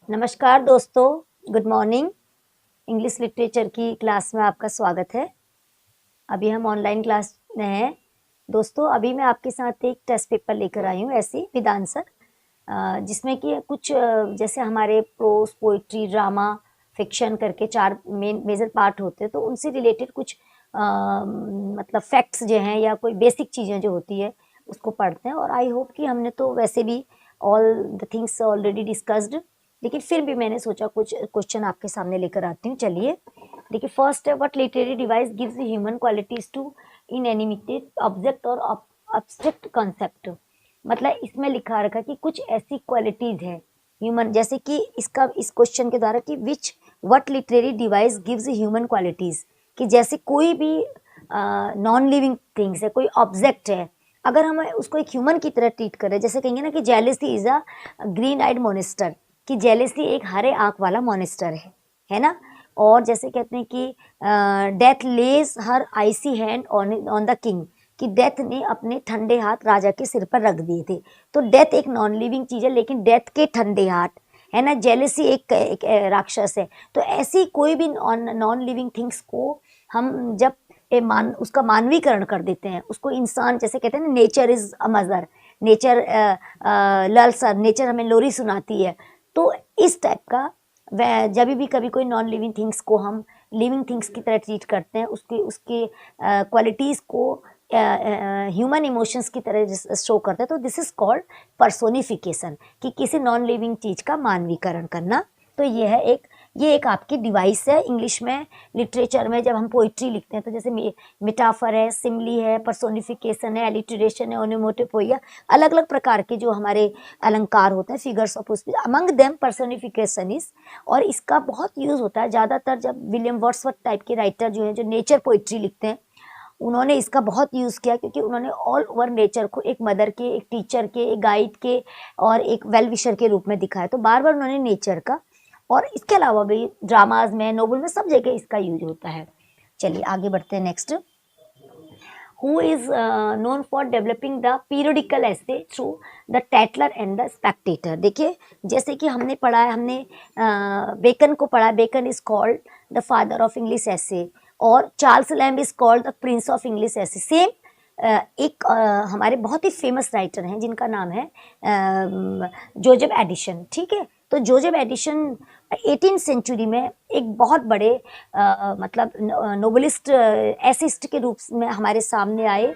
नमस्कार दोस्तों, good morning. English literature की क्लास में आपका स्वागत है। अभी हम ऑनलाइन क्लास में हैं। दोस्तों, अभी मैं आपके साथ एक टेस्ट पेपर लेकर आई हूँ, ऐसे विद आंसर, जिसमें कि कुछ जैसे हमारे प्रोस, पोइट्री, ड्रामा, फिक्शन करके 4 मेजर पार्ट होते हैं, तो उनसे रिलेटेड कुछ मतलब फैक्ट्स जो हैं या कोई बेसिक चीज़ें जो होती है उसको पढ़ते हैं। और आई होप कि हमने तो वैसे भी all the things already discussed, लेकिन फिर भी मैंने सोचा कुछ क्वेश्चन आपके सामने लेकर आती हूँ। चलिए देखिए, फर्स्ट है, what literary device gives human qualities to inanimate object or abstract concept. मतलब इसमें लिखा रखा कि कुछ ऐसी क्वालिटीज है ह्यूमन, जैसे कि इसका इस क्वेश्चन के द्वारा कि विच what literary device gives human qualities, कि जैसे कोई भी नॉन लिविंग थिंग्स है, कोई ऑब्जेक्ट है, अगर हम उसको एक ह्यूमन की तरह ट्रीट करें, जैसे कहेंगे ना कि jealousy is a green eyed monster, कि जेलेसी एक हरे आंख वाला मोनिस्टर है ना। और जैसे कहते हैं कि death lays her icy hand on the king, कि डेथ ने अपने ठंडे हाथ राजा के सिर पर रख दिए थे। तो डेथ एक नॉन लिविंग चीज है, लेकिन डेथ के ठंडे हाथ, है ना। जेलेसी एक राक्षस है। तो ऐसी कोई भी नॉन लिविंग थिंग्स को हम जब उसका मानवीकरण कर देते हैं, उसको इंसान, जैसे कहते हैं ना, nature is a mother, nature लल सर, नेचर हमें लोरी सुनाती है। तो इस टाइप का वह जब भी कभी कोई नॉन लिविंग थिंग्स को हम लिविंग थिंग्स की तरह ट्रीट करते हैं, उसकी उसके क्वालिटीज़ को ह्यूमन इमोशंस की तरह शो करते हैं, तो दिस इज कॉल्ड पर्सोनिफिकेशन, कि किसी नॉन लिविंग चीज़ का मानवीकरण करना। तो ये एक आपकी डिवाइस है। इंग्लिश में लिटरेचर में जब हम पोइट्री लिखते हैं, तो जैसे मेटाफर है, सिमली है, पर्सोनिफिकेशन है, एलिटरेशन है, ओनोमोटोपोइया, अलग अलग प्रकार के जो हमारे अलंकार होते हैं, figures of speech, among them personification is. और इसका बहुत यूज होता है ज़्यादातर जब विलियम वर्ड्सवर्थ टाइप के राइटर जो हैं, जो नेचर पोइट्री लिखते हैं, उन्होंने इसका बहुत यूज़ किया, क्योंकि उन्होंने ऑल ओवर नेचर को एक मदर के, एक टीचर के, एक गाइड के और एक वेल विशर के रूप में दिखाया। तो बार बार उन्होंने नेचर का, और इसके अलावा भी ड्रामाज में, नोवेल में, सब जगह इसका यूज होता है। चलिए आगे बढ़ते हैं। Next, who is known for developing the periodical essay through the Tatler and the Spectator। देखिए, जैसे कि हमने पढ़ा है, हमने बेकन को पढ़ा, Bacon is called the father of English essay, और Charles Lamb is called the prince of English essay. Same एक हमारे बहुत ही फेमस राइटर हैं जिनका नाम है जोजेफ एडिशन, ठीक है। तो जोजेफ एडिशन 18th सेंचुरी में एक बहुत बड़े मतलब नोवेलिस्ट, एसिस्ट के रूप में हमारे सामने आए,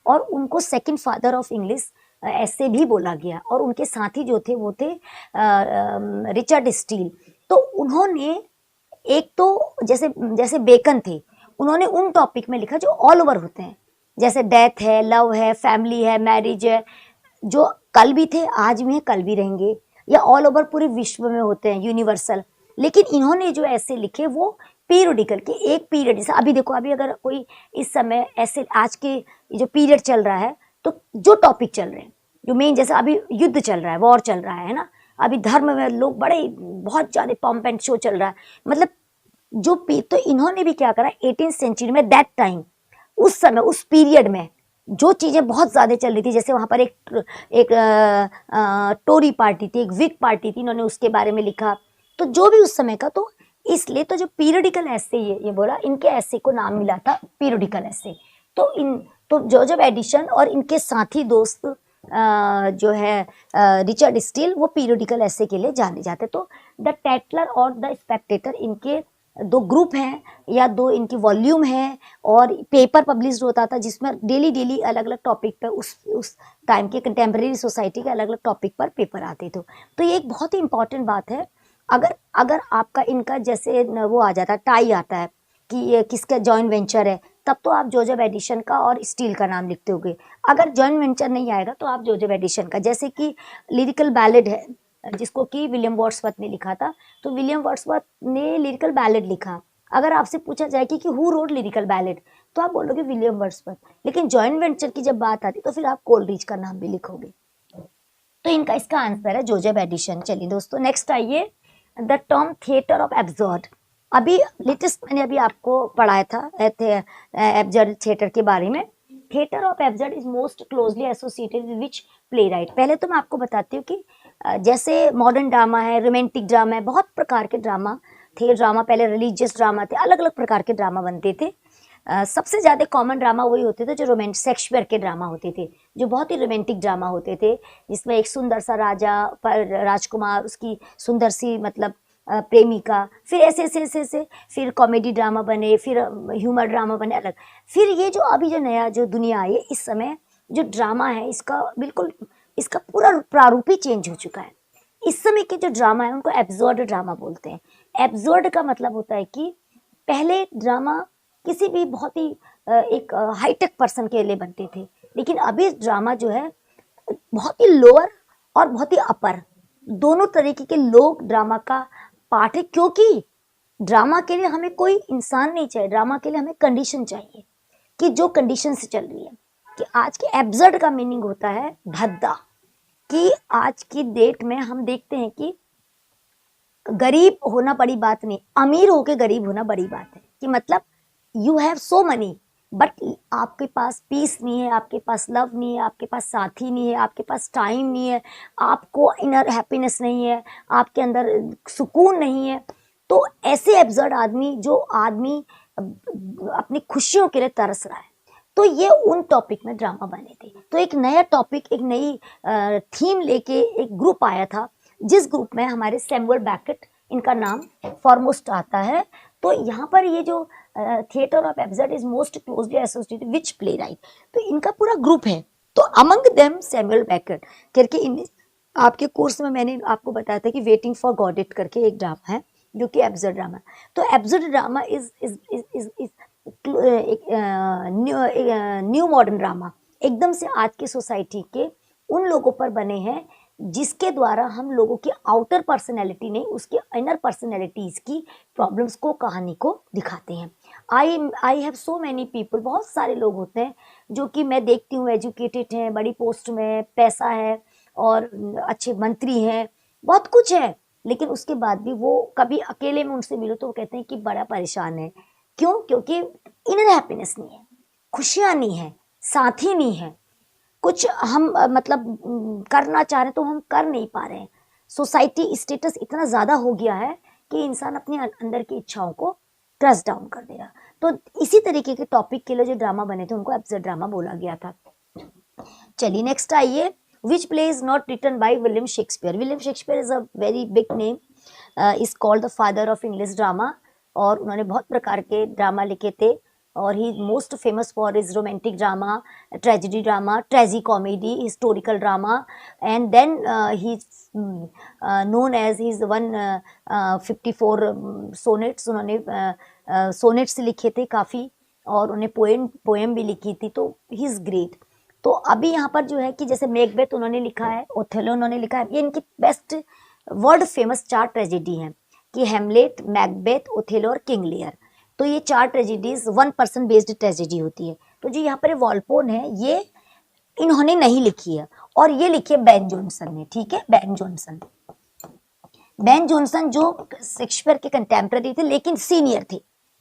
और उनको सेकंड फादर ऑफ इंग्लिश ऐसे भी बोला गया। और उनके साथी जो थे वो थे रिचर्ड स्टील। तो उन्होंने एक तो जैसे जैसे बेकन थे, उन्होंने उन टॉपिक में लिखा जो ऑल ओवर होते हैं, जैसे डेथ है, लव है, फैमिली है, मैरिज है, जो कल भी थे, आज भी हैं, कल भी रहेंगे, या ऑल ओवर पूरे विश्व में होते हैं, यूनिवर्सल। लेकिन इन्होंने जो ऐसे लिखे वो पीरियडिकल, कि एक पीरियड, जैसे अभी देखो, अभी अगर कोई इस समय ऐसे आज के जो पीरियड चल रहा है, तो जो टॉपिक चल रहे हैं, जो मेन, जैसे अभी युद्ध चल रहा है, वॉर चल रहा है ना, अभी धर्म में लोग बड़े बहुत ज़्यादा पॉम्प एंड शो चल रहा है, मतलब जो तो इन्होंने भी क्या करा 18th सेंचुरी में, दैट टाइम, उस समय, उस पीरियड में जो चीज़ें बहुत ज़्यादा चल रही थी, जैसे वहाँ पर एक टोरी पार्टी थी, एक विग पार्टी थी, इन्होंने उसके बारे में लिखा। तो जो भी उस समय का, तो इसलिए तो जो पीरियडिकल ऐसे, ये बोला, इनके ऐसे को नाम मिला था पीरियडिकल ऐसे। तो जोजेफ एडिशन और इनके साथी दोस्त जो है रिचर्ड स्टील, वो पीरियडिकल ऐसे के लिए जाने जाते। तो द टैटलर और द स्पेक्टेटर, इनके दो ग्रुप हैं या दो इनकी वॉल्यूम है, और पेपर पब्लिश होता था जिसमें डेली डेली अलग अलग टॉपिक पर, उस टाइम के कंटेम्प्रेरी सोसाइटी के अलग अलग टॉपिक पर पेपर आते थे। तो ये एक बहुत ही इंपॉर्टेंट बात है। अगर आपका इनका जैसे वो आ जाता है, टाई आता है कि ये किसका जॉइंट वेंचर है, तब तो आप जोजेफ एडिशन का और स्टील का नाम लिखते होगे। अगर जॉइंट वेंचर नहीं आएगा तो आप जोजेफ एडिशन का, जैसे कि लिरिकल बैलेड है जिसको कि विलियम वर्ड्सवर्थ ने लिखा था, तो विलियम वर्ड्सवर्थ ने लिरिकल बैलेड लिखा। अगर आपसे पूछा जाए कि हु रोड लिरिकल बैलेड, तो आप बोलोगे विलियम वर्ड्सवर्थ। लेकिन जॉइंट वेंचर की जब बात आती तो फिर आप कोलरिज का नाम भी लिखोगे। तो इनका इसका आंसर है जोजेफ एडिशन। चलिए दोस्तों, नेक्स्ट आइए, the term theatre of absurd. अभी लेटेस्ट मैंने अभी आपको पढ़ाया था एब्सर्ड थिएटर के बारे में। Theatre of absurd is most closely associated with which play right. पहले तो मैं आपको बताती हूँ कि जैसे मॉडर्न ड्रामा है, रोमांटिक ड्रामा है, बहुत प्रकार के ड्रामा थे। ड्रामा पहले रिलीजियस ड्रामा थे, अलग अलग प्रकार के ड्रामा बनते थे। सबसे ज़्यादा कॉमन ड्रामा वही होते थे जो रोमांटिक शेक्सपियर के ड्रामा होते थे, जो बहुत ही रोमांटिक ड्रामा होते थे, जिसमें एक सुंदर सा राजा पर राजकुमार, उसकी सुंदर सी मतलब प्रेमिका, फिर ऐसे ऐसे ऐसे ऐसे फिर कॉमेडी ड्रामा बने, फिर ह्यूमर ड्रामा बने अलग। फिर ये जो अभी जो नया जो दुनिया आई है, इस समय जो ड्रामा है इसका बिल्कुल इसका पूरा प्रारूप ही चेंज हो चुका है। इस समय के जो ड्रामा है उनको एब्सर्ड ड्रामा बोलते हैं। एब्सर्ड का मतलब होता है कि पहले ड्रामा किसी भी बहुत ही एक हाईटेक पर्सन के लिए बनते थे, लेकिन अभी ड्रामा जो है बहुत ही लोअर और बहुत ही अपर, दोनों तरीके के लोग ड्रामा का पार्ट है। क्योंकि ड्रामा के लिए हमें कोई इंसान नहीं चाहिए, ड्रामा के लिए हमें कंडीशन चाहिए कि जो कंडीशन से चल रही है। कि आज के एब्सर्ड का मीनिंग होता है भद्दा, कि आज की डेट में हम देखते हैं कि गरीब होना बड़ी बात नहीं, अमीर होके गरीब होना बड़ी बात है। कि मतलब you have so money but आपके पास पीस नहीं है, आपके पास लव नहीं है, आपके पास साथी नहीं है, आपके पास टाइम नहीं है, आपको इनर हैप्पीनेस नहीं है, आपके अंदर सुकून नहीं है। तो ऐसे एब्सर्ड आदमी, जो आदमी अपनी खुशियों के लिए तरस रहा है, तो ये उन टॉपिक में ड्रामा बने थे। तो एक नया टॉपिक, एक नई थीम लेके एक ग्रुप आया था, जिस ग्रुप में हमारे सैमुअल बेकेट, इनका नाम फॉरमोस्ट आता है। तो यहाँ पर ये जो theatre of absurd is most closely associated which play right, तो इनका पूरा ग्रुप है। तो अमंग देम सैमुअल बेकेट करके इन आपके कोर्स में मैंने आपको बताया था कि वेटिंग फॉर गॉडेट करके एक ड्रामा है जो कि एब्सर्ड ड्रामा। तो एब्सर्ड ड्रामा इज एक न्यू मॉडर्न ड्रामा, एकदम से आज की सोसाइटी के उन लोगों पर बने हैं जिसके द्वारा हम लोगों की आउटर पर्सनैलिटी नहीं, उसके इनर पर्सनैलिटीज की प्रॉब्लम्स को, कहानी को दिखाते हैं। I have so many people, बहुत सारे लोग होते हैं जो कि मैं देखती हूँ एजुकेटेड हैं, बड़ी पोस्ट में, पैसा है और अच्छे मंत्री हैं, बहुत कुछ है, लेकिन उसके बाद भी वो कभी अकेले में उनसे मिलो तो वो कहते हैं कि बड़ा परेशान है। क्यों? क्योंकि इनर हैप्पीनेस नहीं है, खुशियाँ नहीं है, साथी नहीं है, कुछ हम मतलब करना चाह रहे हैं तो हम कर नहीं पा रहे हैं। सोसाइटी स्टेटस इतना ज़्यादा हो गया है कि इंसान अपने अंदर की इच्छाओं को ट्रस्ट डाउन कर दे रहा। तो इसी तरीके के टॉपिक के लिए जो ड्रामा बने थे उनको एब्सर्ड ड्रामा बोला गया था। चलिए नेक्स्ट आइए, which play is not written by William Shakespeare. William Shakespeare is a very big name, is called the father of English drama, और उन्होंने बहुत प्रकार के ड्रामा लिखे थे, और he most famous for is romantic drama, tragedy drama, tragicomedy, historical drama, and then he known as he is 154 sonnets, उन्होंने sonnets लिखे थे काफ़ी, और उन्हें पोएम भी लिखी थी। तो ही इज़ ग्रेट। तो अभी यहाँ पर जो है कि जैसे मैकबेथ उन्होंने लिखा है, ओथेलो उन्होंने लिखा है, ये इनकी बेस्ट वर्ल्ड फेमस 4 ट्रेजेडी हैं कि हेमलेट, मैकबेथ, ओथेलो और किंग लियर। तो ये 4 ट्रेजेडीज 1 पर्सन बेस्ड ट्रेजेडी होती है। तो जो यहाँ पर वॉलपोल है ये इन्होंने नहीं लिखी है, और ये लिखी है बेन जॉनसन ने। ठीक है, बेन जॉनसन, बेन जॉनसन जो शेक्सपियर के कंटेम्प्रेरी थे लेकिन सीनियर थे,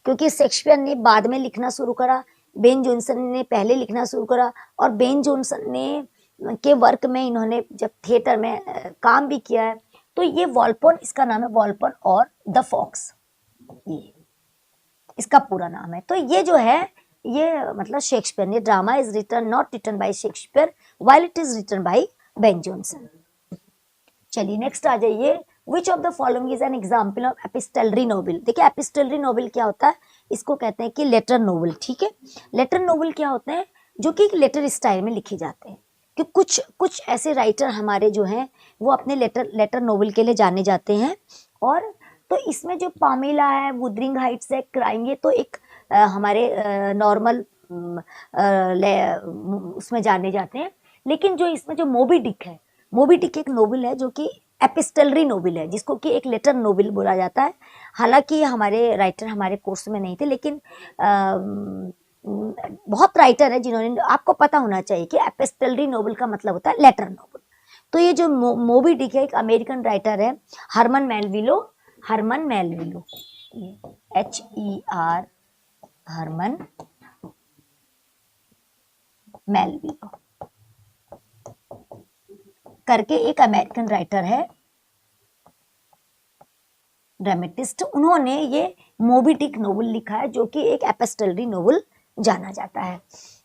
क्योंकि शेक्सपियर ने बाद में लिखना शुरू करा, बेन जॉनसन ने पहले लिखना शुरू करा, और बेन जॉनसन ने के वर्क में इन्होंने जब थिएटर में काम भी किया है। तो ये वॉलपोल, इसका नाम है वॉलपोल और द फॉक्स, ये इसका पूरा नाम है। तो ये जो है ये मतलब शेक्सपियर ने, drama is written not written by Shakespeare while it is written by Ben Jonson. चलिए नेक्स्ट आ जाइए, which of the following is an example of epistolary novel. देखिए एपिस्टलरी नोवेल क्या होता है, इसको कहते हैं कि लेटर नोवेल। ठीक है, लेटर नोवेल क्या होते हैं, जो कि लेटर स्टाइल में लिखे जाते हैं। कि कुछ ऐसे राइटर हमारे जो हैं वो अपने लेटर नोवेल के लिए जाने जाते हैं। और तो इसमें जो पामेला है, वुदरिंग हाइट्स है, क्राइम, ये तो एक हमारे नॉर्मल उसमें जाने जाते हैं। लेकिन जो इसमें जो मोबी डिक है, मोबी डिक एक नोवेल है जो कि एपिस्टलरी नोवेल है, जिसको कि एक लेटर नोवेल बोला जाता है। हालांकि हमारे राइटर हमारे कोर्स में नहीं थे, लेकिन बहुत राइटर है जिन्होंने, आपको पता होना चाहिए कि एपिस्टलरी नोवेल का मतलब होता है लेटर नोवेल। तो ये जो मोबी डिक है, एक अमेरिकन राइटर है, हरमन मेलविलो, हरमन मेलविलो, HER, हरमन मेलविलो। करके एक अमेरिकन राइटर है, ड्रामेटिस्ट, उन्होंने ये मोबी डिक नोवेल लिखा है, जो कि एक एपिस्टलरी नोवेल जाना जाता है।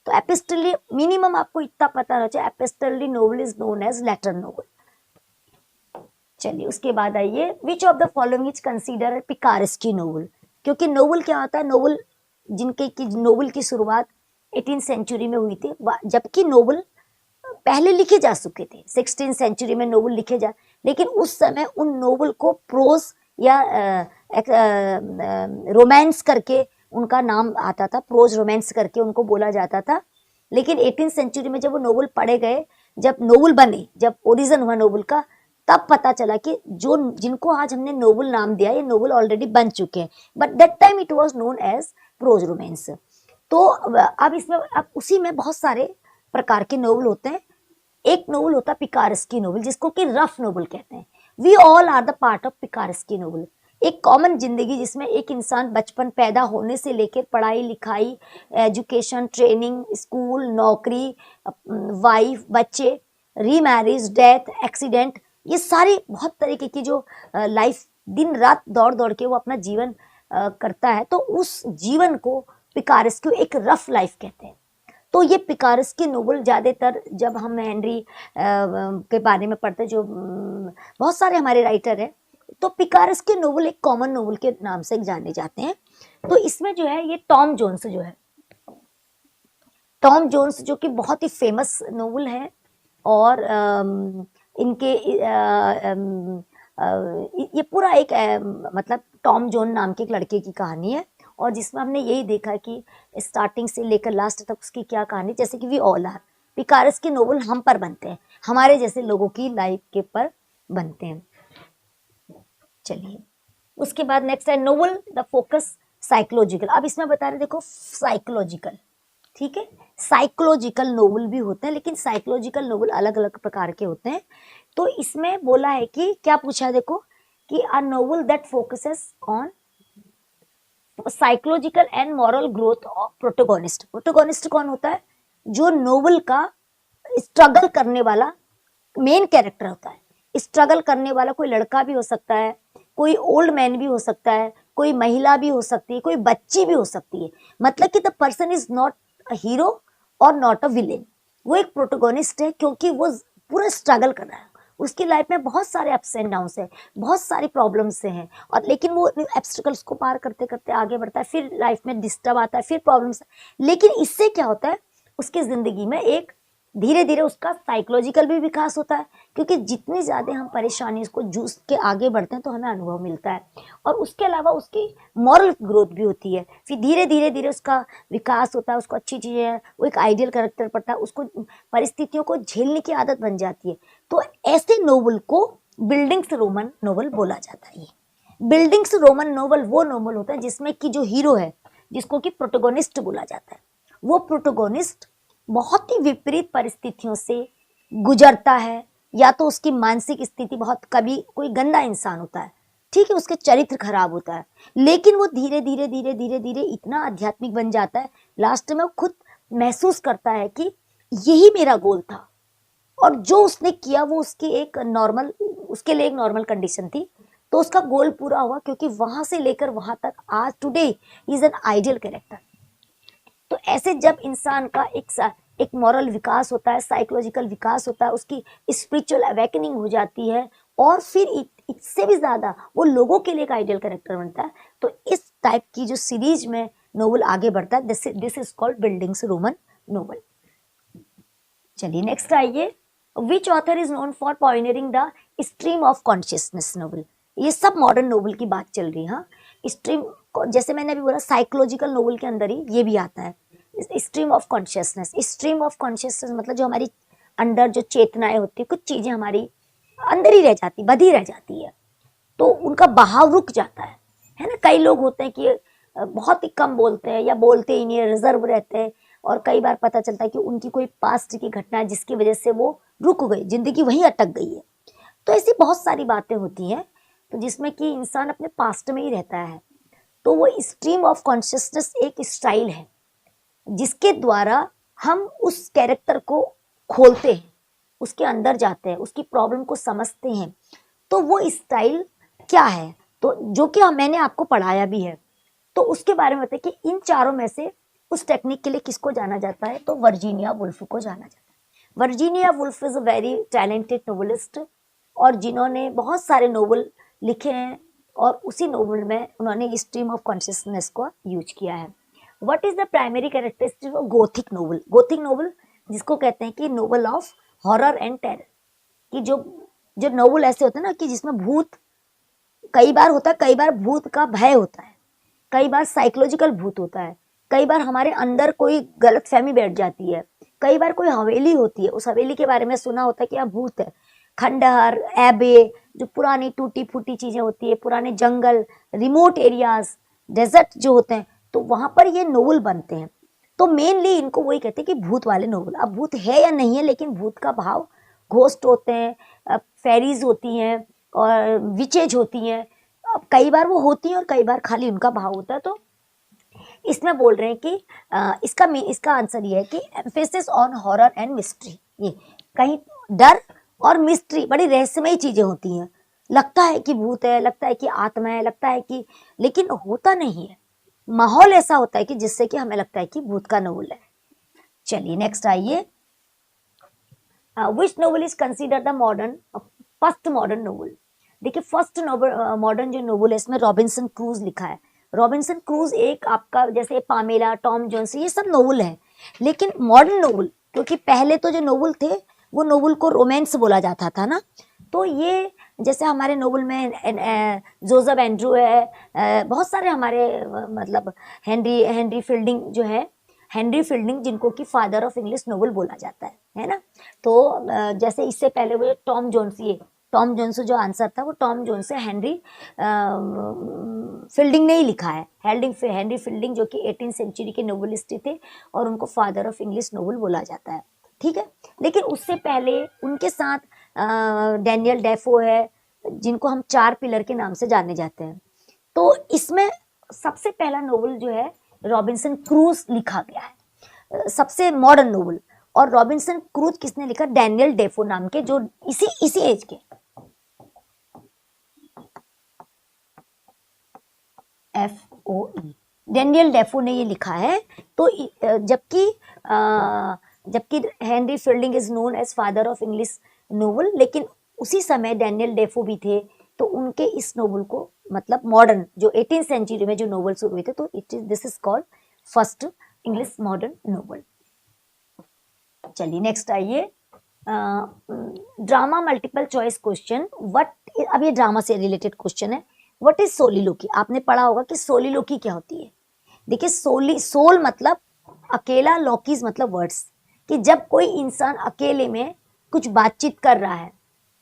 तो एपिस्टलरी मिनिमम आपको इतना पता रहना चाहिए, epistolary novel is known as letter novel. चलिए उसके बाद आइए, which of the following is consider picaresque novel. क्योंकि नोवेल क्या होता है, नोवेल जिनके की नोवेल की शुरुआत 18th सेंचुरी में हुई थी, जबकि नोवेल पहले लिखे जा चुके थे, 16th सेंचुरी में नोवेल लिखे जा, लेकिन उस समय उन नोवेल को प्रोज या रोमांस करके उनका नाम आता था, प्रोज रोमांस करके उनको बोला जाता था। लेकिन 18th सेंचुरी में जब वो नोवेल पढ़े गए, जब नोवेल बने, जब ओरिजिन हुआ नोवेल का, तब पता चला कि जो जिनको आज हमने नोवेल नाम दिया, ये नोवेल ऑलरेडी बन चुके हैं, but that time it was known as prose romance. तो अब इसमें, अब उसी में बहुत सारे प्रकार के नोवेल होते हैं। एक नोवेल होता है पिकारेस्की नोवेल, जिसको कि रफ नोवेल कहते हैं। We all are the part of picaresque novel. एक कॉमन जिंदगी जिसमें एक इंसान बचपन पैदा होने से लेकर पढ़ाई लिखाई, एजुकेशन, ट्रेनिंग, स्कूल, नौकरी, वाइफ, बच्चे, रीमैरिज, डेथ, एक्सीडेंट, ये सारी बहुत तरीके की जो लाइफ दिन रात दौड़ दौड़ के वो अपना जीवन करता है, तो उस जीवन को पिकारेस्की एक रफ लाइफ कहते हैं। तो ये पिकारेस्की नोवेल ज़्यादातर जब हम हेनरी के बारे में पढ़ते हैं, जो बहुत सारे हमारे राइटर हैं, तो पिकारेस्की नोवेल एक कॉमन नोवेल के नाम से जाने जाते हैं। तो इसमें जो है ये टॉम जोन्स जो है, टॉम जोन्स जो कि बहुत ही फेमस नोवेल है, और इनके ये पूरा एक मतलब टॉम जोन नाम के एक लड़के की कहानी है, और जिसमें हमने यही देखा कि स्टार्टिंग से लेकर लास्ट तक उसकी क्या कहानी, जैसे कि वी ऑल आर, पिकारेस्की नोवेल हम पर बनते हैं, हमारे जैसे लोगों की लाइफ के पर बनते हैं। चलिए उसके बाद नेक्स्ट है नोवेल द फोकस साइकोलॉजिकल। अब इसमें बता रहे देखो साइकोलॉजिकल, ठीक है, साइकोलॉजिकल नोवेल भी होते हैं, लेकिन साइकोलॉजिकल नोवेल अलग अलग प्रकार के होते हैं। तो इसमें बोला है कि क्या पूछा है देखो, कि अ novel that focuses on psychological and moral growth of protagonist. Protagonist कौन होता है, जो नोवेल का स्ट्रगल करने वाला मेन कैरेक्टर होता है। स्ट्रगल करने वाला कोई लड़का भी हो सकता है, कोई ओल्ड मैन भी हो सकता है, कोई महिला भी हो सकती है, कोई बच्ची भी हो सकती है। मतलब कि the person is not a hero और नॉट अ विलेन, वो एक प्रोटोगोनिस्ट है, क्योंकि वो पूरा स्ट्रगल कर रहा है, उसकी लाइफ में बहुत सारे अप्स एंड डाउन्स है, बहुत सारी प्रॉब्लम्स से हैं, और लेकिन वो ऑब्स्टिकल्स को पार करते करते आगे बढ़ता है, फिर लाइफ में डिस्टर्ब आता है, फिर प्रॉब्लम्स। लेकिन इससे क्या होता है, उसकी जिंदगी में एक धीरे धीरे उसका साइकोलॉजिकल भी विकास होता है, क्योंकि जितनी ज़्यादा हम परेशानी को जूझ के आगे बढ़ते हैं तो हमें अनुभव मिलता है, और उसके अलावा उसकी मॉरल ग्रोथ भी होती है। फिर धीरे धीरे धीरे उसका विकास होता है, उसको अच्छी चीज़ें, वो एक आइडियल कैरेक्टर पड़ता है, उसको परिस्थितियों को झेलने की आदत बन जाती है। तो ऐसे नोवेल को बिल्डिंग्स रोमन नोवेल बोला जाता है। बिल्डिंग्स रोमन नोवेल वो नोवेल होता है जिसमें कि जो हीरो है, जिसको कि प्रोटोगोनिस्ट बोला जाता है, वो प्रोटोगोनिस्ट बहुत ही विपरीत परिस्थितियों से गुजरता है, या तो उसकी मानसिक स्थिति बहुत, कभी कोई गंदा इंसान होता है, ठीक है, उसके चरित्र खराब होता है, लेकिन वो धीरे धीरे धीरे धीरे धीरे इतना आध्यात्मिक बन जाता है, लास्ट में वो खुद महसूस करता है कि यही मेरा गोल था, और जो उसने किया वो उसकी एक नॉर्मल, उसके लिए एक नॉर्मल कंडीशन थी, तो उसका गोल पूरा हुआ, क्योंकि वहां से लेकर वहां तक आज today is an ideal character. तो ऐसे जब इंसान का एक मॉरल विकास होता है, साइकोलॉजिकल विकास होता है, उसकी स्पिरिचुअल अवेकनिंग हो जाती है, और फिर इससे भी ज्यादा वो लोगों के लिए एक आइडियल कैरेक्टर बनता है। तो इस टाइप की जो सीरीज में नोवेल आगे बढ़ता है, this is called bildungsroman novel. चलिए नेक्स्ट आइए, which author is known for pioneering the stream of consciousness novel. ये सब मॉडर्न नोवेल की बात चल रही है। हाँ, स्ट्रीम, जैसे मैंने अभी बोला साइकोलॉजिकल नोवेल के अंदर ही ये भी आता है, stream of consciousness. Stream of consciousness मतलब जो हमारी अंदर जो चेतनाएं होती है, कुछ चीजें हमारी अंदर ही रह जाती, बधी रह जाती है, तो उनका बहाव रुक जाता है ना। कई लोग होते हैं कि बहुत ही कम बोलते हैं, या बोलते ही नहीं, रिजर्व रहते हैं, और कई बार पता चलता है कि उनकी कोई पास्ट की घटना है जिसकी वजह से वो रुक गई, जिंदगी वहीं अटक गई है। तो ऐसी बहुत सारी बातें होती हैं, तो जिसमें कि इंसान अपने पास्ट में ही रहता है। तो वो स्ट्रीम ऑफ कॉन्शियसनेस एक स्टाइल है जिसके द्वारा हम उस कैरेक्टर को खोलते हैं, उसके अंदर जाते हैं, उसकी प्रॉब्लम को समझते हैं, तो वो स्टाइल क्या है, तो जो कि मैंने आपको पढ़ाया भी है। तो उसके बारे में बताइए कि इन चारों में से उस टेक्निक के लिए किसको जाना जाता है, तो वर्जीनिया वुल्फ को जाना जाता है। Virginia Woolf is a very talented novelist, और जिन्होंने बहुत सारे नोवेल लिखे हैं, और उसी नोवेल में उन्होंने स्ट्रीम ऑफ कॉन्शियसनेस को यूज किया है। What is the primary characteristic of Gothic novel? Gothic novel जिसको कहते हैं कि novel of horror and terror, कि जो जो नोवेल ऐसे होते हैं ना कि जिसमें भूत कई बार होता है, कई बार भूत का भय होता है, कई बार साइकोलॉजिकल भूत होता है, कई बार हमारे अंदर कोई गलत फहमी बैठ जाती है, कई बार कोई हवेली होती है, उस हवेली के बारे में सुना होता है कि यहाँ भूत है, खंडहर, एबे, जो पुरानी टूटी फूटी चीजें होती है, पुराने जंगल, रिमोट एरियाज, डेजर्ट जो होते हैं, तो वहां पर ये नोवेल बनते हैं। तो मेनली इनको वही कहते हैं कि भूत वाले नोवेल। अब भूत है या नहीं है, लेकिन भूत का भाव, घोस्ट होते हैं, फेरीज होती हैं, और विचेज होती हैं, अब कई बार वो होती हैं और कई बार खाली उनका भाव होता है। तो इसमें बोल रहे हैं कि इसका आंसर ये है कि emphasis on horror and mystery. ये कहीं डर और मिस्ट्री, बड़ी रहस्यमयी चीजें होती हैं, लगता है कि भूत है, लगता है कि आत्मा है, लगता है कि, लेकिन होता नहीं है, माहौल ऐसा होता है कि जिससे कि हमें लगता है कि भूत का नोवेल है। चलिए नेक्स्ट आइए, which novel is consider the modern first modern novel? देखिए फर्स्ट मॉडर्न जो नोवेल है इसमें रॉबिन्सन क्रूज लिखा है। रॉबिन्सन क्रूज एक आपका जैसे पामेला, टॉम जोन्स, ये सब नोवेल है, लेकिन मॉडर्न नोवेल, क्योंकि पहले तो जो नोवेल थे वो नोवेल को रोमांस बोला जाता था ना, तो ये जैसे हमारे नोवेल में जोसेफ एंड्रू है, बहुत सारे हमारे मतलब हेनरी फील्डिंग जो है, हेनरी फील्डिंग जिनको कि फादर ऑफ इंग्लिश नोवेल बोला जाता है ना। तो जैसे इससे पहले वो टॉम जोन्स, ये टॉम जोन्स जो आंसर था वो टॉम जोन्स से हेनरी फील्डिंग ने ही लिखा है। हेनरी फील्डिंग जो कि 18th सेंचुरी के नोवेलिस्ट थे, और उनको फादर ऑफ इंग्लिश नोवेल बोला जाता है, ठीक है। लेकिन उससे पहले उनके साथ डैनियल डेफो है, जिनको हम 4 पिलर के नाम से जाने जाते हैं। तो इसमें सबसे पहला नोवेल जो है रॉबिन्सन क्रूज लिखा गया है, सबसे मॉडर्न नोवेल। और रॉबिन्सन क्रूज किसने लिखा? डैनियल डेफो नाम के, जो इसी एज के, FOE, डैनियल डेफो ने ये लिखा है। तो जबकि Henry Fielding is known as father of English novel, लेकिन उसी समय डैनियल डेफो भी थे, तो उनके इस नोवेल को मतलब मॉडर्न जो 18th सेंचुरी में जो नोवेल शुरू हुए थे, तो this is called first English modern novel. चलिए नेक्स्ट आइए, ड्रामा मल्टीपल चॉइस क्वेश्चन। अब ये ड्रामा से रिलेटेड क्वेश्चन है। What is soliloquy? आपने पढ़ा होगा कि सोलिलोकी क्या होती है। देखिए सोल मतलब अकेला, लॉकीज मतलब वर्ड्स, कि जब कोई इंसान अकेले में कुछ बातचीत कर रहा है,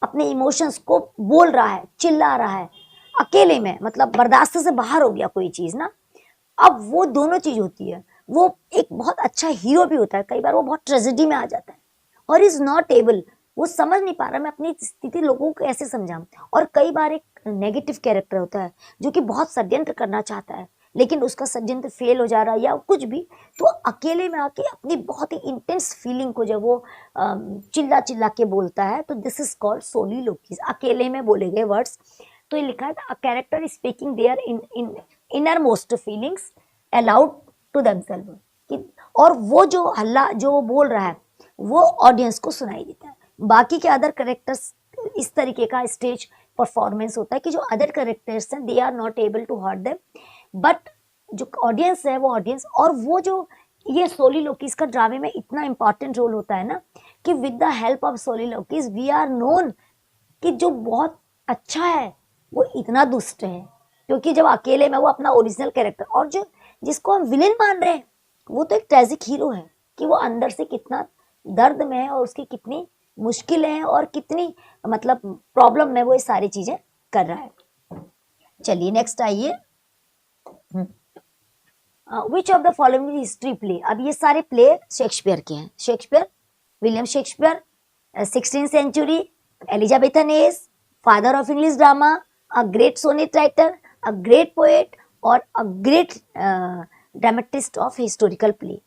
अपने इमोशंस को बोल रहा है, चिल्ला रहा है अकेले में, मतलब बर्दाश्त से बाहर हो गया कोई चीज ना, अब वो दोनों चीज होती है। वो एक बहुत अच्छा हीरो भी होता है, कई बार वो बहुत ट्रेजेडी में आ जाता है, और इज नॉट एबल, वो समझ नहीं पा रहा मैं अपनी स्थिति लोगों को कैसे समझाऊं। और कई बार एक नेगेटिव कैरेक्टर होता है जो कि बहुत षड्यंत्र करना चाहता है, लेकिन उसका षड्यंत्र फेल हो जा रहा है या कुछ भी, तो अकेले में आके अपनी बहुत ही इंटेंस फीलिंग को जब वो चिल्ला चिल्ला के बोलता है, तो दिस इज कॉल्ड सोलिलोकीज, अकेले में बोले गए वर्ड्स। तो ये लिखा है a character speaking their in innermost feelings aloud to themselves, और वो जो हल्ला जो वो बोल रहा है वो ऑडियंस को सुनाई देता है। बाकी के अदर कैरेक्टर्स, इस तरीके का स्टेज परफॉर्मेंस होता है कि जो अदर कैरेक्टर्स हैं they are not able to hurt them, but जो ऑडियंस है वो ऑडियंस, और वो जो ये सोलिलोकीज का ड्रामे में इतना इंपॉर्टेंट रोल होता है ना, कि with the help of soliloquies we are known, कि जो बहुत अच्छा है वो इतना दुष्ट है, क्योंकि जब अकेले में वो अपना ओरिजिनल कैरेक्टर, और जो जिसको हम विलेन मान रहे हैं वो तो एक ट्रेजिक हीरो है, कि वो अंदर से कितना दर्द में है, और उसकी कितनी मुश्किलें हैं, और कितनी मतलब प्रॉब्लम में वो ये सारी चीजें कर रहा है। चलिए नेक्स्ट आइए, which of the following history play? अब ये सारे प्ले शेक्सपियर के हैं। Shakespeare, William Shakespeare, 16th century, Elizabethan age, father of English drama, a great sonnet writer, a great poet, और a great dramatist of historical play.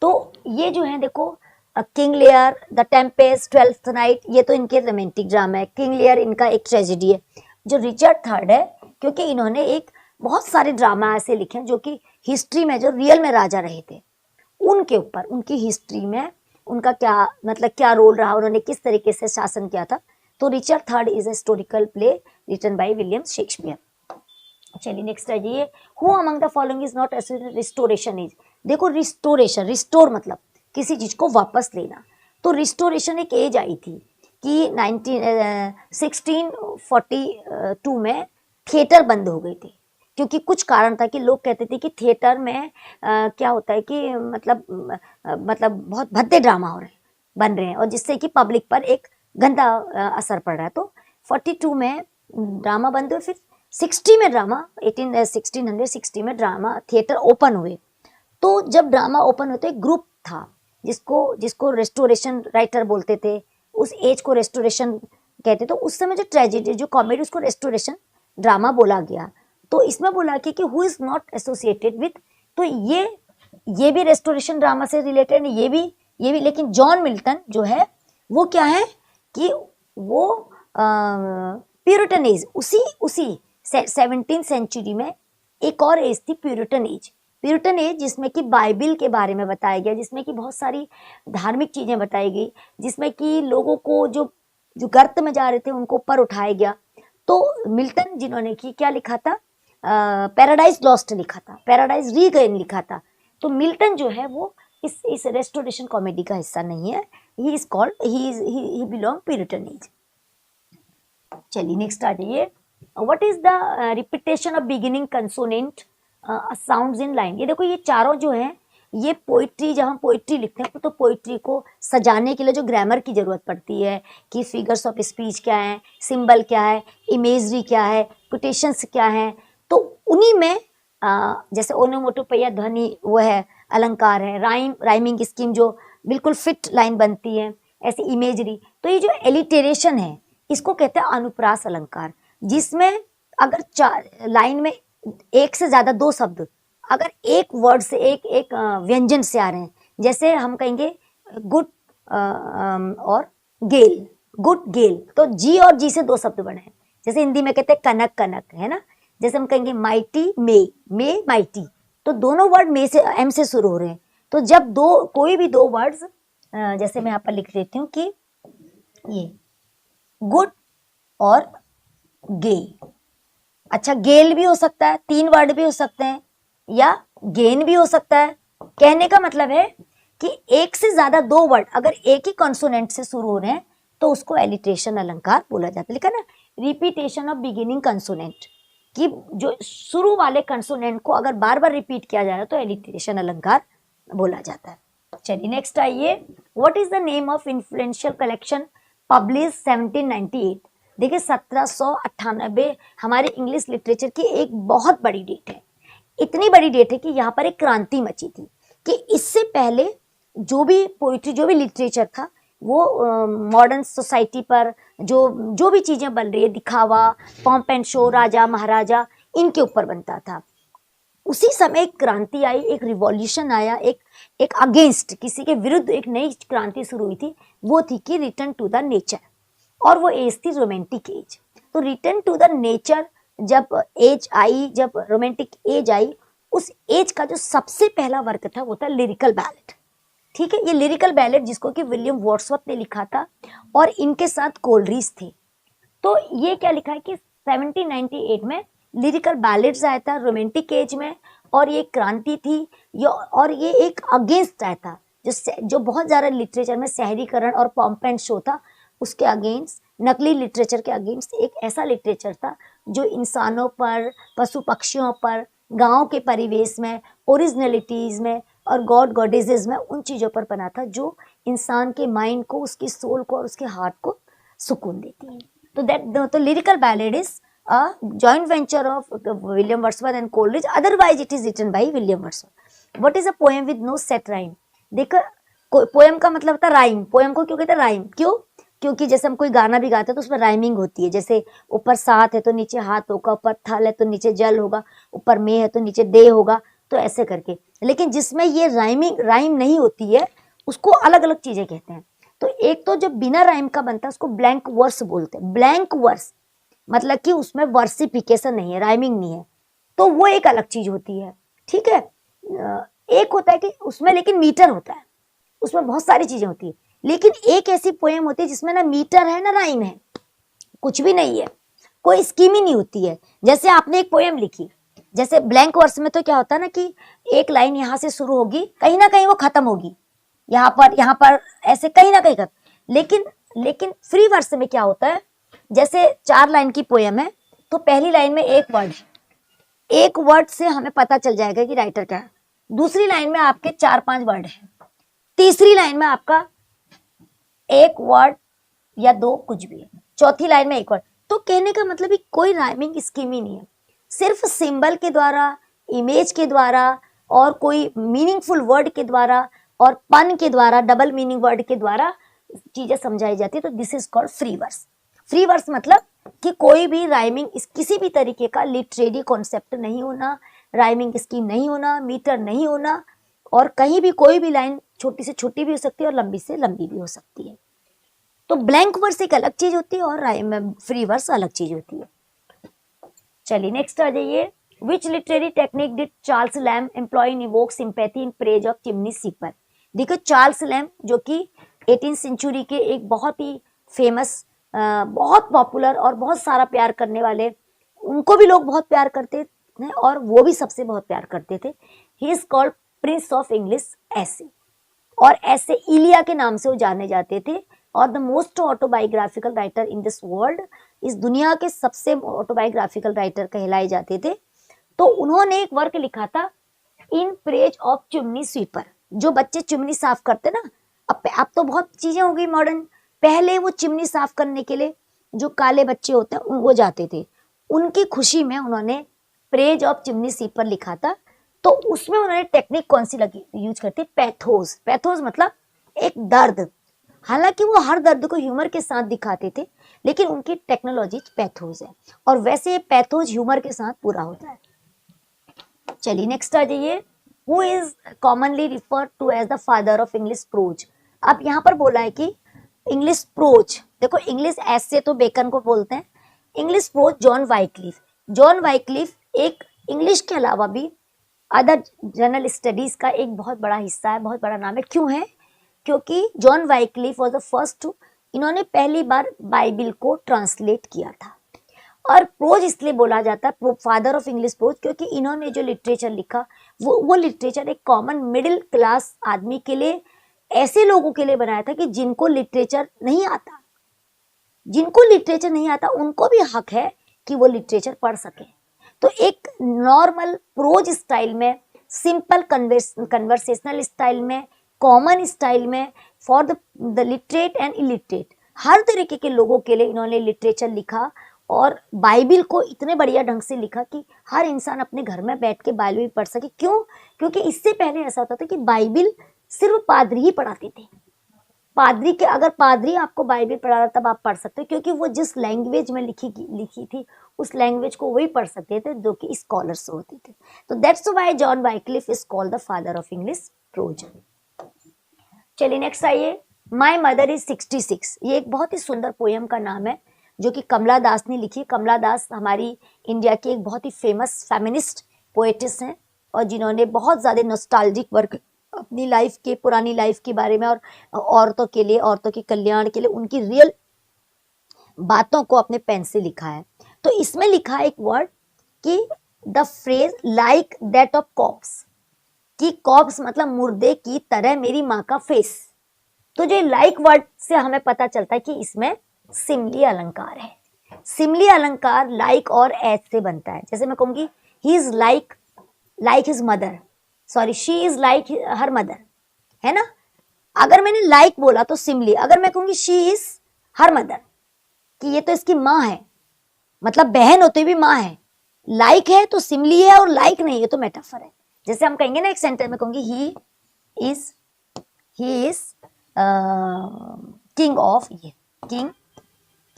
तो ये जो है देखो, King Lear, the Tempest, Twelfth Night, ये तो इनके रोमांटिक ड्रामा है। किंग लियर इनका एक ट्रेजेडी है। जो रिचर्ड थर्ड है, क्योंकि इन्होंने एक बहुत सारे ड्रामा ऐसे लिखे हैं जो कि हिस्ट्री में जो रियल में राजा रहे थे उनके ऊपर, उनकी हिस्ट्री में उनका क्या मतलब क्या रोल रहा, उन्होंने किस तरीके से शासन किया था। तो Richard third is a historical play written by William Shakespeare. चलिए नेक्स्ट है ये, who among the following is not restoration age. देखो रिस्टोरेशन, रिस्टोर मतलब किसी चीज को वापस लेना। तो रिस्टोरेशन एक एज आई थी कि 1642 में थिएटर बंद हो गए थे, क्योंकि कुछ कारण था कि लोग कहते थे कि थिएटर में क्या होता है कि मतलब बहुत भद्दे ड्रामा हो रहे हैं, बन रहे हैं, और जिससे कि पब्लिक पर एक गंदा असर पड़ रहा है। तो 42 में ड्रामा बंद हुए, फिर 60 में ड्रामा 1660 में ड्रामा थिएटर ओपन हुए। तो जब ड्रामा ओपन हुए तो एक ग्रुप था जिसको रेस्टोरेशन राइटर बोलते थे, उस एज को रेस्टोरेशन कहते। तो उस समय जो ट्रेजेडी, जो कॉमेडी, उसको रेस्टोरेशन ड्रामा बोला गया। तो इसमें बोला कि who is not associated with, तो ये भी रेस्टोरेशन ड्रामा से रिलेटेड, ये भी, लेकिन जॉन मिल्टन जो है वो क्या है कि वो प्यूरिटन एज, उसी 17th सेंचुरी में एक और एज थी प्यूरिटन एज। प्यूरिटन एज जिसमें कि बाइबिल के बारे में बताया गया, जिसमें कि बहुत सारी धार्मिक चीजें बताई गई, जिसमें कि लोगों को जो गर्त में जा रहे थे उनको ऊपर उठाया गया। तो मिल्टन जिन्होंने की क्या लिखा था, पैराडाइज लॉस्ट लिखा था, पैराडाइज रीगेन लिखा था। तो मिल्टन जो है वो इस रेस्टोरेशन कॉमेडी का हिस्सा नहीं है। He is called, he belong puritan age. चलिए नेक्स्ट आ जाइए, what is the repetition of beginning consonant sounds in line. ये देखो ये चारों जो है ये पोइट्री, जब हम पोइट्री लिखते हैं तो पोइट्री को सजाने के लिए जो ग्रामर की जरूरत पड़ती है कि फिगर्स ऑफ स्पीच क्या है, सिंबल क्या है, इमेजरी क्या है, कोटेशंस क्या है, तो उन्हीं में जैसे ओनोमोटोपोइया ध्वनि वो है, अलंकार है, राइमिंग स्कीम जो बिल्कुल फिट लाइन बनती है, ऐसी इमेजरी। तो ये जो एलिटेरेशन है इसको कहते हैं अनुप्रास अलंकार, जिसमें अगर लाइन में एक से ज्यादा दो शब्द अगर एक वर्ड से एक व्यंजन से आ रहे हैं, जैसे हम कहेंगे गुड और गेल, गुड गेल, तो जी और जी से दो शब्द बने हैं। जैसे हिंदी में कहते हैं कनक, कनक है ना। जैसे हम कहेंगे माइटी, मे माइटी, तो दोनों वर्ड मे से, एम से शुरू हो रहे हैं। तो जब कोई भी दो वर्ड्स, जैसे मैं यहाँ पर लिख देती हूँ कि ये गुड और गे, अच्छा गेल भी हो सकता है, तीन वर्ड भी हो सकते हैं, या गेन भी हो सकता है। कहने का मतलब है कि एक से ज्यादा दो वर्ड अगर एक ही कॉन्सोनेंट से शुरू हो रहे हैं तो उसको एलिट्रेशन अलंकार बोला जाता है। लिखा ना, रिपीटेशन ऑफ बिगिनिंग कंसोनेंट, कि जो शुरू वाले कंसोनेंट को अगर बार बार रिपीट किया जा रहा है तो एलिट्रेशन अलंकार बोला जाता है। चलिए नेक्स्ट आइए, what is the name of influential collection publish 1798। देखिए 1798 हमारे इंग्लिश लिटरेचर की एक बहुत बड़ी डेट है। इतनी बड़ी डेट है कि यहाँ पर एक क्रांति मची थी कि इससे पहले जो भी पोइट्री, जो भी लिटरेचर था वो मॉडर्न सोसाइटी पर जो भी चीजें बन रही है, दिखावा, पॉम्प एंड शो, राजा महाराजा, इनके ऊपर बनता था। उसी समय एक क्रांति आई, एक रिवॉल्यूशन आया, एक अगेंस्ट, किसी के विरुद्ध एक नई क्रांति शुरू हुई थी। वो थी कि रिटर्न टू द नेचर, और वो एज थी रोमांटिक एज। तो रिटर्न टू द नेचर जब एज आई, जब रोमांटिक एज आई, उस एज का जो सबसे पहला वर्क था वो था लिरिकल बैलेट। ठीक है, ये लिरिकल बैलेट जिसको कि विलियम वर्ड्सवर्थ ने लिखा था और इनके साथ कोलरिज थे। तो ये क्या लिखा है कि 1798 में लिरिकल बैलेट्स आया था रोमांटिक एज में, और ये क्रांति थी, और ये एक अगेंस्ट आया था जो बहुत ज्यादा लिटरेचर में शहरीकरण और पॉम्प एंड शो था, उसके अगेंस्ट, नकली लिटरेचर के अगेंस्ट एक ऐसा लिटरेचर था जो इंसानों पर, पशु पक्षियों पर, गांव के परिवेश में, ओरिजिनलिटीज में और गॉड गॉडेजेस में, उन चीज़ों पर बना था जो इंसान के माइंड को, उसकी सोल को और उसके हार्ट को सुकून देती है। तो lyrical ballad is a joint venture of William Wordsworth and Coleridge, otherwise it is written by William Wordsworth. What is a poem with no set rhyme. देखो पोएम का मतलब होता है राइम। पोएम को क्यों कहते हैं राइम? क्यों? क्योंकि जैसे हम कोई गाना भी गाते हैं तो उसमें राइमिंग होती है। जैसे ऊपर सात है तो नीचे हाथ होगा, ऊपर थल है तो नीचे जल होगा, ऊपर में है तो नीचे दे होगा, तो ऐसे करके। लेकिन जिसमें ये राइम नहीं होती है उसको अलग अलग चीजें कहते हैं। तो एक तो जब बिना राइम का बनता है उसको ब्लैंक वर्स बोलते हैं। ब्लैंक वर्स मतलब कि उसमें वर्सिफिकेशन नहीं है, राइमिंग नहीं है, तो वो एक अलग चीज होती है। ठीक है। एक होता है कि उसमें लेकिन मीटर होता है, उसमें बहुत सारी चीजें होती है। लेकिन एक ऐसी पोएम होती है जिसमें ना मीटर है ना राइम है, कुछ भी नहीं है, कोई स्कीम ही नहीं होती है। जैसे आपने एक पोएम लिखी, जैसे ब्लैंक वर्स में तो क्या होता है ना कि एक लाइन यहां से शुरू होगी, कहीं ना कहीं वो खत्म होगी, यहाँ पर ऐसे कहीं ना कहीं खत्म। लेकिन फ्री वर्स में क्या होता है, जैसे 4 लाइन की पोएम है तो पहली लाइन में एक वर्ड, एक वर्ड से हमें पता चल जाएगा कि राइटर क्या है। दूसरी लाइन में आपके 4-5 वर्ड है, तीसरी लाइन में आपका एक वर्ड या 2 कुछ भी है, चौथी लाइन में एक वर्ड। तो कहने का मतलब कोई राइमिंग स्कीम ही नहीं है, सिर्फ सिंबल के द्वारा, इमेज के द्वारा और कोई मीनिंगफुल वर्ड के द्वारा और पन के द्वारा, डबल मीनिंग वर्ड के द्वारा चीजें समझाई जाती है। तो this is called free verse. Free verse मतलब कि कोई भी राइमिंग किसी भी तरीके का लिटरेरी कॉन्सेप्ट नहीं होना, राइमिंग स्कीम नहीं होना, मीटर नहीं होना, और कहीं भी कोई भी लाइन छोटी से छोटी भी हो सकती है और लंबी से लंबी भी हो सकती है। तो ब्लैंक वर्स एक अलग चीज होती है और राइम फ्री वर्स अलग चीज होती है। चलिए नेक्स्ट आ जाइए। Which literary technique did Charles Lamb employ in evoke sympathy in praise of chimney sweeper. देखो चार्ल्स लैम्ब जो कि 18th सेंचुरी के एक बहुत ही फेमस, बहुत पॉपुलर और बहुत सारा प्यार करने वाले, उनको भी लोग बहुत प्यार करते थे और वो भी सबसे बहुत प्यार करते थे। ही is called Prince of English ऐसे, और ऐसे इलिया के नाम से वो जाने जाते थे। और the most autobiographical writer in this world, इस दुनिया के सबसे ऑटोबायोग्राफिकल राइटर कहलाए जाते थे। तो उन्होंने एक वर्क लिखा था इन प्रेज ऑफ चिमनी स्वीपर। जो बच्चे चिमनी साफ करते ना, अब तो बहुत चीजें हो गई मॉडर्न, पहले वो चिमनी साफ करने के लिए जो काले बच्चे होते हैं वो जाते थे, उनकी खुशी में उन्होंने प्रेज ऑफ चिमनी स्वीपर लिखा था। तो उसमें उन्होंने टेक्निक कौन सी लगी यूज करते, पैथोस। पैथोस मतलब एक दर्द, हालांकि वो हर दर्द को ह्यूमर के साथ दिखाते थे, लेकिन उनकी टेक्नोलॉजी पैथोस है, और वैसे पैथोस ह्यूमर के साथ पूरा होता है। चलिए नेक्स्ट आ जाइए। Who is commonly referred to as the father of English prose. अब यहाँ पर बोला है कि इंग्लिश प्रोज, देखो इंग्लिश ऐसे तो बेकन को बोलते हैं, English pros John Wycliffe. John Wycliffe एक इंग्लिश के अलावा भी अदर जनरल स्टडीज का एक बहुत बड़ा हिस्सा है, बहुत बड़ा नाम है। क्यों है? क्योंकि John Wycliffe was the first, इन्होंने पहली बार बाइबिल को ट्रांसलेट किया था। और प्रोज इसलिए बोला जाता है फादर ऑफ इंग्लिश प्रोज, क्योंकि इन्होंने जो लिटरेचर लिखा वो लिटरेचर एक कॉमन मिडिल क्लास आदमी के लिए, ऐसे लोगों के लिए बनाया था कि जिनको लिटरेचर नहीं आता, जिनको लिटरेचर नहीं आता उनको भी हक है कि वो लिटरेचर पढ़ सके। तो एक नॉर्मल प्रोज स्टाइल में, सिंपल कन्वर्सेशनल स्टाइल में, कॉमन स्टाइल में, for the literate and illiterate, हर तरीके के लोगों के लिए इन्होंने लिटरेचर लिखा। और बाइबिल को इतने बढ़िया ढंग से लिखा कि हर इंसान अपने घर में बैठ के बाइबिल पढ़ सके। क्यों? क्योंकि इससे पहले ऐसा होता था कि बाइबिल सिर्फ पादरी ही पढ़ाते थे। पादरी के, अगर पादरी आपको बाइबिल पढ़ा रहा तब आप पढ़ सकते हो, क्योंकि वो जिस लैंग्वेज में लिखी थी उस लैंग्वेज को वही पढ़ सकते थे जो कि स्कॉलर्स होते थे। तो that's why John Wycliffe is called the father of English pros. चलिए नेक्स्ट आइए। My mother is 66। ये एक बहुत ही सुंदर पोयम का नाम है जो कि कमला दास ने लिखी। कमला दास हमारी इंडिया की एक बहुत ही फेमस फेमिनिस्ट पोएटिस हैं और जिन्होंने बहुत ज़्यादा नॉस्टैल्जिक वर्क अपनी लाइफ के, पुरानी लाइफ के बारे में और औरतों के लिए, औरतों के कल्याण के लिए, उनकी रियल बातों को अपने पेन से लिखा है। तो इसमें लिखा है एक वर्ड कि the phrase like that of corpse, कि कॉप्स मतलब मुर्दे की तरह मेरी माँ का फेस। तो जो लाइक वर्ड से हमें पता चलता है कि इसमें सिमली अलंकार है। सिमली अलंकार लाइक और एज से बनता है। जैसे मैं कहूंगी ही is like his mother, sorry she is like her mother, है ना। अगर मैंने लाइक बोला तो सिमली, अगर मैं कहूंगी शी इज हर मदर कि ये तो इसकी माँ है, मतलब बहन होते भी माँ है, लाइक है तो सिमली है, और लाइक नहीं है तो मेटाफर है। जैसे हम कहेंगे ना एक सेंटेंस में कहूंगी he is king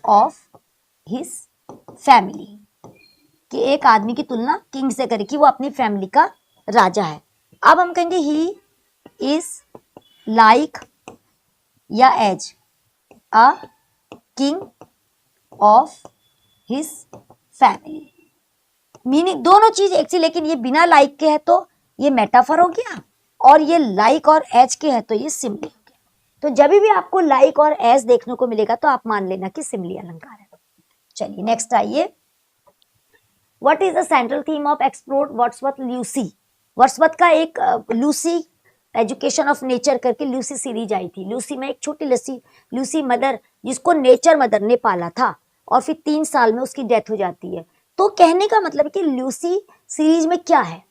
of his family, कि एक आदमी की तुलना किंग से करे कि वो अपनी फैमिली का राजा है। अब हम कहेंगे ही इज लाइक या as a king of his family. Meaning दोनों चीज एक सी, लेकिन ये बिना लाइक के है तो ये मेटाफर हो गया, और ये लाइक और एज के है तो ये सिमली हो गया। तो जब भी आपको लाइक और एज देखने को मिलेगा तो आप मान लेना कि सिमली अलंकार है। चलिए नेक्स्ट आइए, what is the central theme of explored Wordsworth Lucy. Wordsworth का एक लूसी एजुकेशन ऑफ नेचर करके लूसी सीरीज आई थी। लूसी में एक छोटी लूसी मदर, जिसको नेचर मदर ने पाला था और फिर 3 साल में उसकी डेथ हो जाती है। तो कहने का मतलब है कि लूसी सीरीज में क्या है,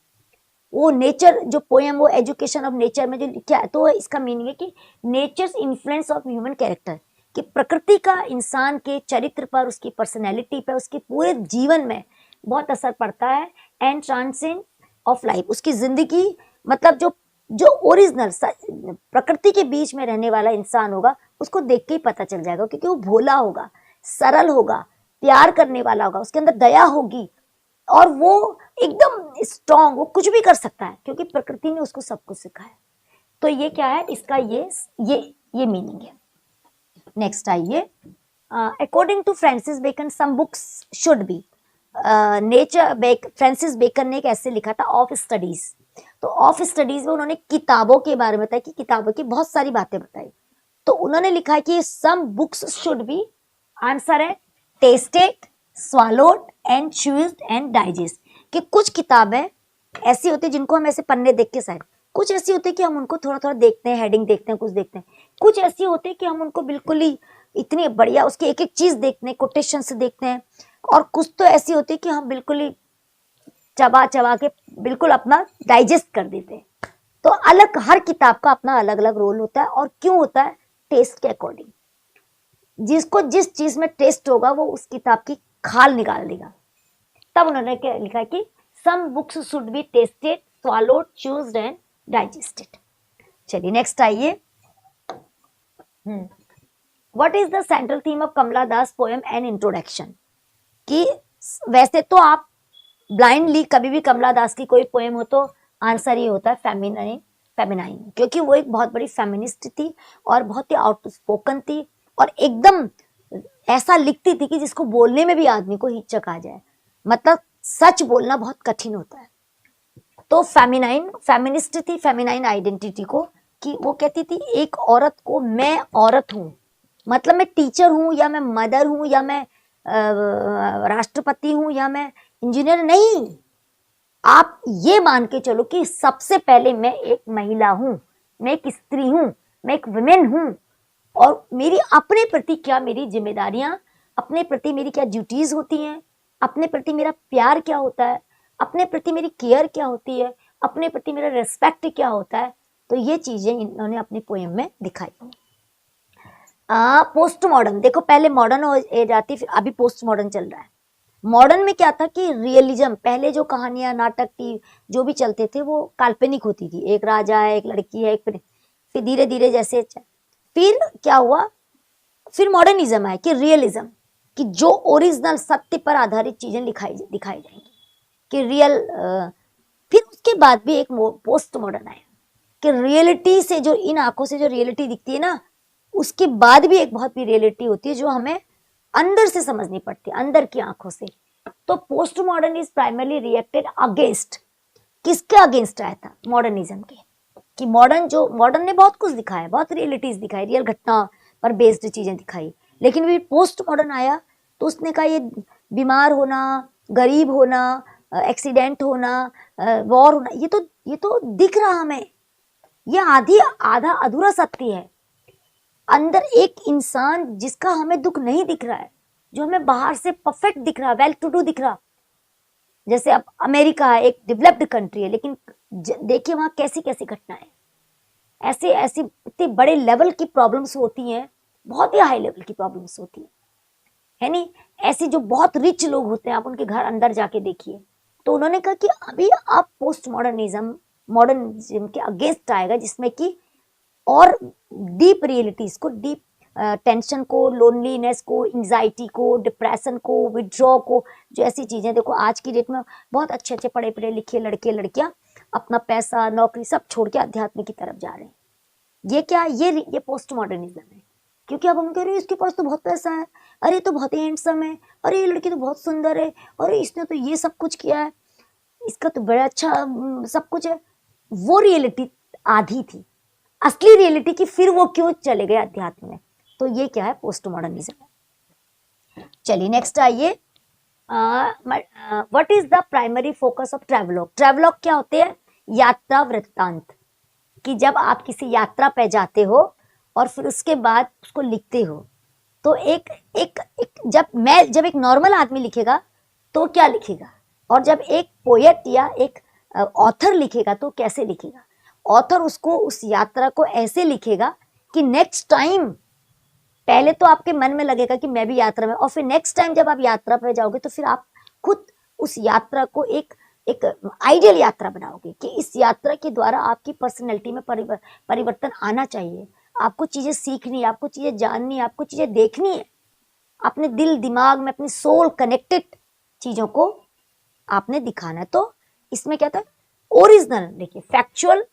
वो नेचर जो पोएम, वो एजुकेशन ऑफ नेचर में जो क्या है, तो इसका मीनिंग है कि nature's influence of human character, कि प्रकृति का इंसान के चरित्र पर, उसकी पर्सनैलिटी पर, उसके पूरे जीवन में बहुत असर पड़ता है। एंड ट्रांसेंड ऑफ लाइफ, उसकी जिंदगी, मतलब जो जो ओरिजिनल प्रकृति के बीच में रहने वाला इंसान होगा उसको देख के ही पता चल जाएगा, क्योंकि वो भोला होगा, सरल होगा, प्यार करने वाला होगा, उसके अंदर दया होगी, और वो एकदम स्ट्रांग, वो कुछ भी कर सकता है क्योंकि प्रकृति ने उसको सब कुछ सिखाया। तो ये क्या है, इसका ये मीनिंग है। नेक्स्ट आइए, according to Francis Bacon some books should be Francis Bacon ने एक ऐसे लिखा था ऑफ स्टडीज। तो ऑफ स्टडीज में उन्होंने किताबों के बारे में बताया कि किताबों की बहुत सारी बातें बताई। तो उन्होंने लिखा है कि some books should be, answer है tested, swallowed and chewed and digest, कि कुछ किताबें ऐसी होती है जिनको हम ऐसे पन्ने देख के शायद, कुछ ऐसी होती है कि हम उनको थोड़ा थोड़ा देखते हैं, हेडिंग देखते हैं, कुछ देखते हैं, कुछ ऐसी होती है कि हम उनको बिल्कुल ही इतनी बढ़िया उसकी एक एक चीज देखते हैं, कोटेशन से देखते हैं, और कुछ तो ऐसी होती है कि हम बिल्कुल ही चबा चबा के बिल्कुल अपना डाइजेस्ट कर देते हैं। तो अलग, हर किताब का अपना अलग अलग रोल होता है, और क्यों होता है, टेस्ट के अकॉर्डिंग। जिसको जिस चीज में टेस्ट होगा वो उस किताब की खाल निकाल देगा। तब उन्होंने क्या लिखा कि some books should be tested, swallowed, chewed and digested. चलिए नेक्स्ट आइए, what is the central theme of Kamala Das poem and introduction. कि वैसे तो आप ब्लाइंडली कभी भी कमला दास की कोई पोएम हो तो आंसर ये होता है फेमिनाइन, क्योंकि वो एक बहुत बड़ी फेमिनिस्ट थी और बहुत ही आउटस्पोकन थी, और एकदम ऐसा लिखती थी कि जिसको बोलने में भी आदमी को हिचक आ जाए, मतलब सच बोलना बहुत कठिन होता है। तो फेमिनिस्ट थी, फेमिनाइन आइडेंटिटी को, कि वो कहती थी एक औरत को, मैं औरत हूं, मतलब मैं टीचर हूं या मैं मदर हूं या मैं राष्ट्रपति हूं या मैं इंजीनियर नहीं, आप ये मान के चलो कि सबसे पहले मैं एक महिला हूं, मैं एक स्त्री हूं, मैं एक वुमेन हूं, और मेरी अपने प्रति क्या मेरी जिम्मेदारियां, अपने प्रति मेरी क्या ड्यूटीज होती हैं, अपने प्रति मेरा प्यार क्या होता है, अपने प्रति मेरी केयर क्या होती है, अपने प्रति मेरा रिस्पेक्ट क्या होता है। तो ये चीजें इन्होंने अपनी पोएम में दिखाई। पोस्ट मॉडर्न, देखो पहले मॉडर्न हो जाती, फिर अभी पोस्ट मॉडर्न चल रहा है। मॉडर्न में क्या था कि रियलिज्म, पहले जो कहानियां, नाटक की जो भी चलते थे वो काल्पनिक होती थी, एक राजा है, एक लड़की है, एक, फिर धीरे धीरे जैसे, फिर क्या हुआ, फिर मॉडर्निज्म आया कि रियलिज्म, कि जो ओरिजिनल सत्य पर आधारित चीजें दिखाई जाएंगी कि रियल। फिर उसके बाद भी एक पोस्ट मॉडर्न आया कि रियलिटी से, जो इन आंखों से जो रियलिटी दिखती है ना, उसके बाद भी एक बहुत भी रियलिटी होती है जो हमें अंदर से समझनी पड़ती है, अंदर की आंखों से। तो post modern is primarily reacted against, किसके अगेंस्ट आया था, मॉडर्निज्म के, कि मॉडर्न ने बहुत कुछ दिखाया, बहुत रियलिटीज दिखाई, रियल घटना पर बेस्ड चीजें दिखाई, लेकिन फिर पोस्ट मॉडर्न आया तो उसने कहा ये बीमार होना, गरीब होना, एक्सीडेंट होना, वॉर होना, ये तो दिख रहा हमें, ये आधा अधूरा सत्य है। अंदर एक इंसान जिसका हमें दुख नहीं दिख रहा है, जो हमें बाहर से परफेक्ट दिख रहा, वेल टू डू दिख रहा, जैसे अब अमेरिका है, एक डेवलप्ड कंट्री है, लेकिन देखिए वहां कैसी कैसी घटनाएं, ऐसे ऐसी इतने बड़े लेवल की प्रॉब्लम्स होती हैं, बहुत ही हाई लेवल की प्रॉब्लम्स होती है नहीं, ऐसी जो बहुत रिच लोग होते हैं, आप उनके घर अंदर जाके देखिए। तो उन्होंने कहा कि अभी आप पोस्ट मॉडर्निज्म के अगेंस्ट आएगा, जिसमें कि और डीप रियलिटीज को, डीप टेंशन को, लोनलीनेस को, एंजाइटी को, डिप्रेशन को, विड्रॉ को, जो ऐसी चीजें, देखो आज की डेट में बहुत अच्छे अच्छे पढ़े पढ़े लिखे लड़के लड़कियां अपना पैसा, नौकरी सब छोड़ के अध्यात्म की तरफ जा रहे हैं। ये क्या, ये पोस्ट मॉडर्निज्म है, क्योंकि अब हम कह रहे हैं इसके पास तो बहुत पैसा है, अरे ये तो बहुत ही हैंडसम है, अरे ये लड़की तो बहुत सुंदर है, अरे इसने तो ये सब कुछ किया है, इसका तो बड़ा अच्छा सब कुछ है। वो रियलिटी आधी थी, असली रियलिटी की फिर वो क्यों चले गए अध्यात्म में। तो ये क्या है, पोस्ट मॉडर्निज्म। चलिए नेक्स्ट आइए, what is the primary focus of travelogue. Travelogue क्या होते हैं, यात्रा वृत्तांत, कि जब आप किसी यात्रा पे जाते हो और फिर उसके बाद उसको लिखते हो, तो एक एक, एक जब एक नॉर्मल आदमी लिखेगा तो क्या लिखेगा, और जब एक पोएट या एक ऑथर लिखेगा तो कैसे लिखेगा। ऑथर उसको, उस यात्रा को ऐसे लिखेगा कि नेक्स्ट टाइम, पहले तो आपके मन में लगेगा कि मैं भी यात्रा में, और फिर नेक्स्ट टाइम जब आप यात्रा पे जाओगे तो फिर आप खुद उस यात्रा को एक एक आइडियल यात्रा बनाओगे कि इस यात्रा के द्वारा आपकी पर्सनैलिटी में परिवर्तन आना चाहिए। आपको चीजें सीखनी है, आपको चीजें जाननी है, आपको चीजें देखनी है, अपने दिल दिमाग में अपनी सोल कनेक्टेड चीजों को आपने दिखाना है। तो इसमें क्या था, ओरिजिनल, देखिए factual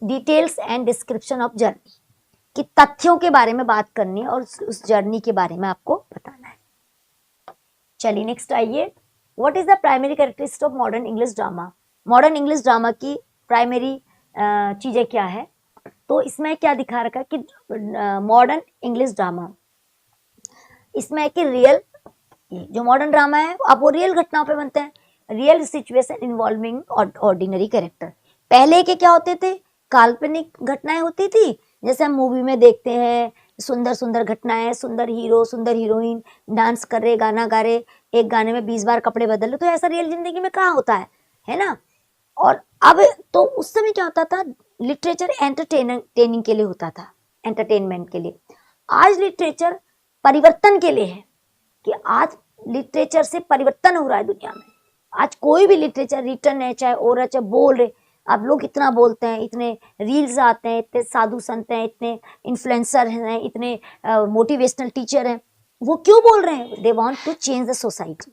details and description of journey, कि तथ्यों के बारे में बात करनी है और उस जर्नी के बारे में आपको बताना है। चलिए नेक्स्ट आइए, what is the primary characteristic of modern English drama. Modern English drama की प्राइमरी चीजें क्या है, तो इसमें क्या दिखा रखा है कि मॉडर्न इंग्लिश ड्रामा, इसमें है कि रियल, जो मॉडर्न ड्रामा है अब वो रियल घटनाओं पे बनते हैं, real situation involving ordinary character. पहले के क्या होते थे, काल्पनिक घटनाएं होती थी, जैसे हम मूवी में देखते हैं, सुंदर सुंदर घटनाएं, सुंदर हीरो सुंदर हीरोइन डांस कर रहे, गाना गा रहे, एक गाने में 20 बार कपड़े बदल रहे, तो ऐसा रियल जिंदगी में कहाँ होता है ना। और अब तो उस समय क्या होता था, लिटरेचर एंटरटेनिंग के लिए होता था, एंटरटेनमेंट के लिए। आज लिटरेचर परिवर्तन के लिए है, कि आज लिटरेचर से परिवर्तन हो रहा है दुनिया में। आज कोई भी लिटरेचर रिटर्न है, चाहे ओरल, चाहे बोल रहे, अब लोग इतना बोलते हैं, इतने रील्स आते हैं, इतने साधु संत हैं, इतने इन्फ्लुएंसर हैं, इतने मोटिवेशनल टीचर हैं, वो क्यों बोल रहे हैं, they want to change the society.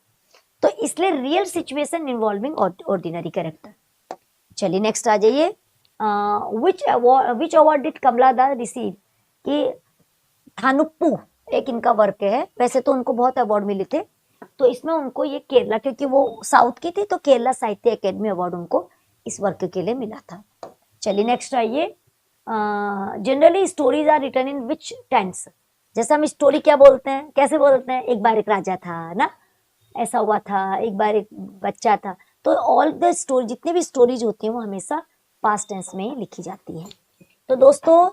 तो इसलिए real situation involving ordinary character. चलिए नेक्स्ट आ जाइए, विच अवार्ड डिड कमला दा रिसीव, कि थानुप्पू एक इनका वर्क है, वैसे तो उनको बहुत अवार्ड मिले थे, तो इसमें उनको ये केरला, क्योंकि वो साउथ की थी, तो केरला साहित्य अकेडमी अवार्ड उनको इस वर्क के लिए मिला था। चलिए नेक्स्ट आइए, generally stories are written in which tense. जैसे हम स्टोरी क्या बोलते हैं, कैसे बोलते हैं, एक बार एक राजा था ना, ऐसा हुआ था, एक बार एक बच्चा था, तो ऑल द स्टोरी, जितनी भी स्टोरीज होती हैं वो हमेशा पास्ट टेंस में ही लिखी जाती है। तो दोस्तों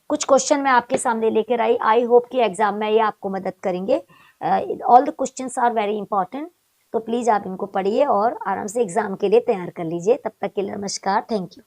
कुछ क्वेश्चन मैं आपके सामने लेकर आई होप कि एग्जाम में ये आपको मदद करेंगे। All the questions are very important, तो प्लीज़ आप इनको पढ़िए और आराम से एग्जाम के लिए तैयार कर लीजिए। तब तक के लिए नमस्कार, थैंक यू।